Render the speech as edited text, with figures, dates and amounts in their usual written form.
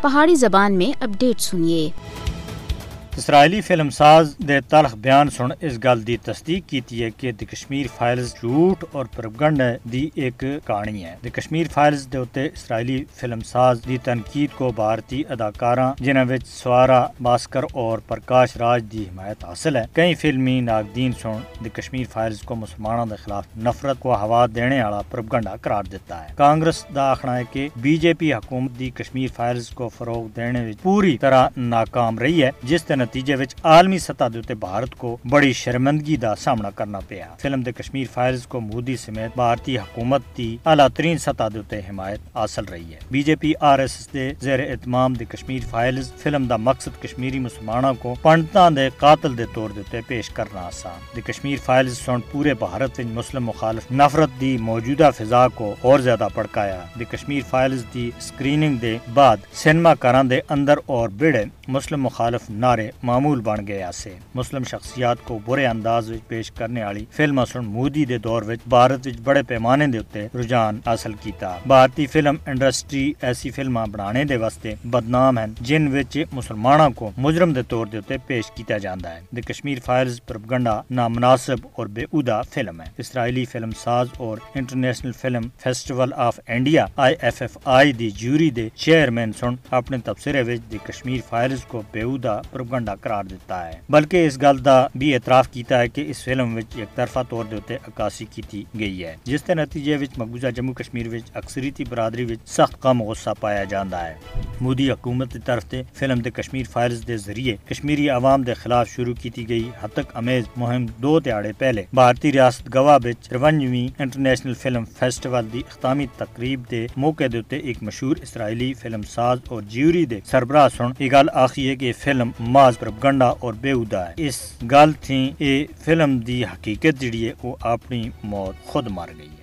پہاڑی زبان میں اپڈیٹ سنیے۔ اسرائیلی فلم ساز دے تلخ بیان سن اس گل دی تصدیق کیتی ہے کہ دی کشمیر فائلز جھوٹ اور پروپیگنڈا دی ایک کہانی ہے۔ دی کشمیر فائلز دے اتے اسرائیلی فلم ساز دی تنقید کو بھارتی اداکاراں جنہاں وچ سوارا باسکر اور پرکاش راج دی حمایت حاصل ہے، کئی فلمی ناقدین سن دی کشمیر فائلز کو مسلمانوں دے خلاف نفرت کو ہوا دینے والا پروپیگنڈا قرار دیتا ہے۔ کانگریس دا آخنا ہے کہ بی جے پی حکومت دی کشمیر فائلز کو فروغ دینے وچ پوری طرح ناکام رہی ہے، جس کے نتیجے وچ عالمی سطح دے تے بھارت کو بڑی شرمندگی دا سامنا کرنا پیا۔ فلم دے کشمیر فائلز کو مودی سمیت بھارتی حکومت دی اعلیٰ ترین سطح دے تے حمایت حاصل رہی ہے۔ B J P R S S دے زیر اہتمام دی کشمیر فائلز فلم دا مقصد کشمیری مسلمانوں کو پنڈتاں دے قاتل دے طور دے تے پیش کرنا آسا۔ دی کشمیر فائلز سن پورے بھارت وچ مسلم مخالف نفرت دی موجودہ فضا کو اور زیادہ بھڑکایا۔ دی کشمیر فائلز دی سکریننگ دے بعد سینما گھراں دے اندر اور بیڑے مسلم مخالف نعرے معمول بن گیا سے۔ مسلم شخصیات کو برے انداز وچ پیش کرنے والی فلم سن مودی دے دور وچ بھارت وچ بڑے پیمانے دے اتے رجحان حاصل کیتا۔ بھارتی فلم انڈسٹری ایسی فلماں بنانے دے واسطے بدنام ہیں جن وچ مسلمانوں کو مجرم دے طور دے اتے پیش کیتا جاندا ہے۔ دی کشمیر فائلز پروپیگنڈا نامناسب اور بے ہودہ فلم ہے۔ اسرائیلی فلم ساز اور international film festival of India IFFI دی جیوری دے چیئرمین سن اپنے تبصرے وچ دی کشمیر فائلز کو بے ہودہ پروپیگنڈا قرار دیتا ہے، بلکہ اس گل دا بھی اعتراف کیتا ہے کہ اس فلم وچ ایک طرفہ طور دے اتے عکاسی کیتی گئی ہے، جس کے نتیجے وچ مقبوضہ جموں کشمیر وچ اکثریتی برادری وچ سخت کم غصہ پایا جاندا ہے۔ مودی حکومت دی طرف تے فلم دے کشمیر فائلز دے ذریعے کشمیری عوام دے خلاف شروع کیتی گئی ہتک امیز مہم 2 دہاڑے پہلے بھارتی ریاست گوا وچ 53ویں انٹرنیشنل فلم فیسٹیول دی اختتامی تقریب دے موقع دے اتے ایک مشہور اسرائیلی فلم ساز اور جیوری دے سربراہ سن یہ گل آخی ہے کہ فلم محض پروپیگنڈا اور بے ہودہ ہے۔ اس گل تھی اے فلم دی حقیقت جڑی ہے وہ اپنی موت خود مر گئی ہے۔